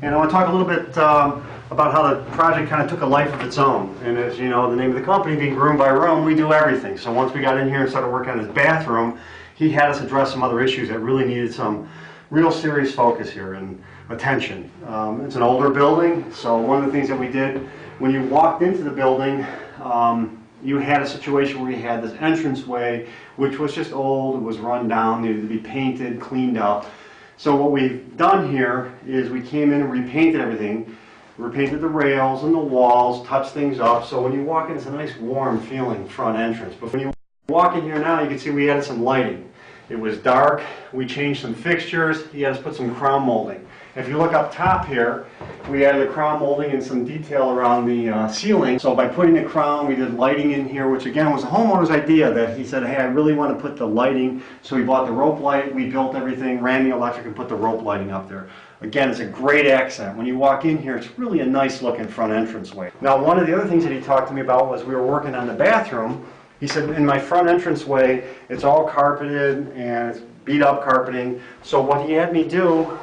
And I want to talk a little bit about how the project kind of took a life of its own. And as you know, the name of the company being Room by Room, we do everything. So once we got in here and started working on his bathroom, he had us address some other issues that really needed some real serious focus here and attention. It's an older building, so one of the things that we did when you walked into the building, you had a situation where you had this entranceway which was just old, it was run down, needed to be painted, cleaned up. So what we've done here is we came in and repainted everything, repainted the rails and the walls, touched things up, so when you walk in it's a nice warm feeling front entrance. But when you walk in here now you can see we added some lighting. It was dark, we changed some fixtures, he had us put some crown molding. If you look up top here, we added the crown molding and some detail around the ceiling. So by putting the crown, we did lighting in here, which again was the homeowner's idea that he said, hey, I really want to put the lighting. So we bought the rope light, we built everything, ran the electric and put the rope lighting up there. Again, it's a great accent. When you walk in here, it's really a nice looking front entranceway. Now, one of the other things that he talked to me about was we were working on the bathroom. He said, in my front entranceway, it's all carpeted and it's beat up carpeting. So what he had me do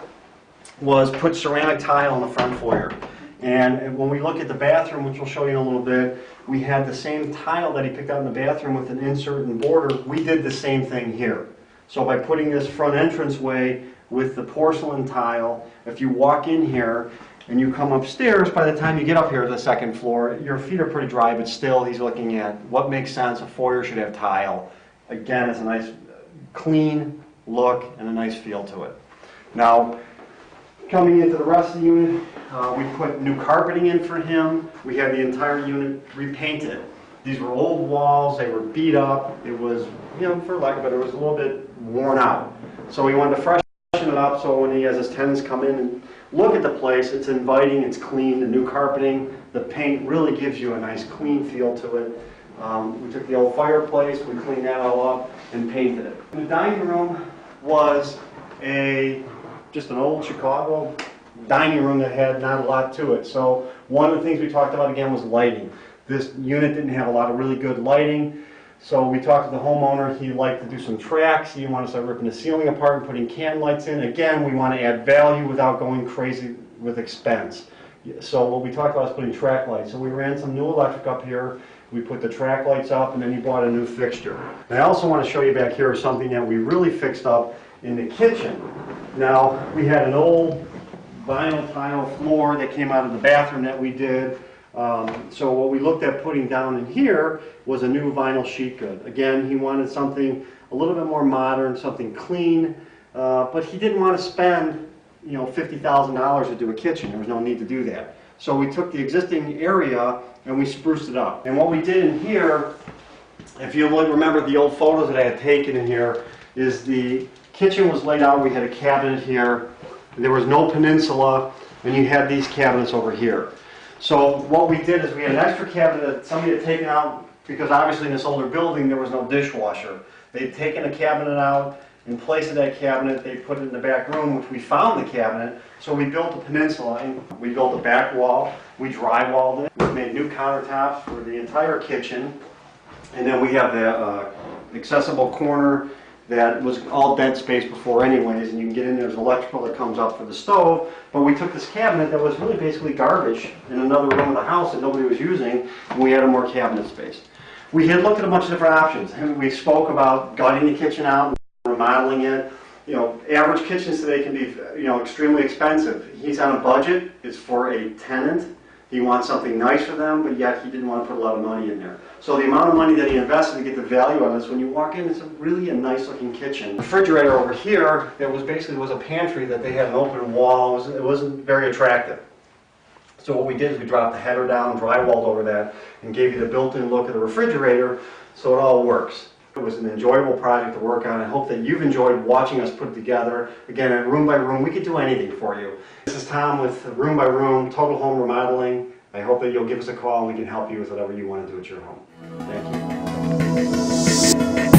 was put ceramic tile on the front foyer. And when we look at the bathroom, which we'll show you in a little bit, we had the same tile that he picked out in the bathroom with an insert and border. We did the same thing here. So by putting this front entranceway with the porcelain tile, if you walk in here and you come upstairs, by the time you get up here to the second floor, your feet are pretty dry, but still he's looking at what makes sense. A foyer should have tile. Again, it's a nice clean look and a nice feel to it. Now, coming into the rest of the unit, we put new carpeting in for him. We had the entire unit repainted. These were old walls, they were beat up. It was, you know, for lack of a better, it was a little bit worn out. So we wanted to freshen it up so when he has his tenants come in and look at the place, it's inviting, it's clean, the new carpeting, the paint really gives you a nice clean feel to it. We took the old fireplace, we cleaned that all up and painted it. The dining room was just an old Chicago dining room that had not a lot to it. So one of the things we talked about again was lighting. This unit didn't have a lot of really good lighting. So we talked to the homeowner, he liked to do some tracks, he wanted to start ripping the ceiling apart and putting can lights in. Again, we want to add value without going crazy with expense. So what we talked about is putting track lights. So we ran some new electric up here, we put the track lights up, and then he bought a new fixture. And I also want to show you back here something that we really fixed up in the kitchen. Now, we had an old vinyl tile floor that came out of the bathroom that we did. So what we looked at putting down in here was a new vinyl sheet good. Again, he wanted something a little bit more modern, something clean, but he didn't want to spend, you know, $50,000 to do a kitchen. There was no need to do that. So we took the existing area and we spruced it up. And what we did in here, if you remember the old photos that I had taken in here, is the kitchen was laid out. We had a cabinet here. There was no peninsula, and you had these cabinets over here. So what we did is we had an extra cabinet that somebody had taken out because obviously in this older building there was no dishwasher. They'd taken a cabinet out. In place of that cabinet, they put it in the back room, which we found the cabinet. So we built a peninsula, and we built a back wall. We drywalled it. We made new countertops for the entire kitchen, and then we have the accessible corner that was all dead space before anyways, and you can get in there. There's electrical that comes up for the stove, but we took this cabinet that was really basically garbage in another room of the house that nobody was using, and we added more cabinet space. We had looked at a bunch of different options, and we spoke about gutting the kitchen out and remodeling it. You know, average kitchens today can be, you know, extremely expensive. He's on a budget. It's for a tenant. He wants something nice for them, but yet he didn't want to put a lot of money in there. So the amount of money that he invested to get the value of this, when you walk in, it's really a nice looking kitchen. The refrigerator over here, that was basically was a pantry that they had an open wall. It wasn't very attractive. So what we did is we dropped the header down, drywalled over that, and gave you the built-in look of the refrigerator, so it all works. It was an enjoyable project to work on. I hope that you've enjoyed watching us put it together. Again, at Room by Room, we could do anything for you. This is Tom with Room by Room, Total Home Remodeling. I hope that you'll give us a call and we can help you with whatever you want to do at your home. Thank you.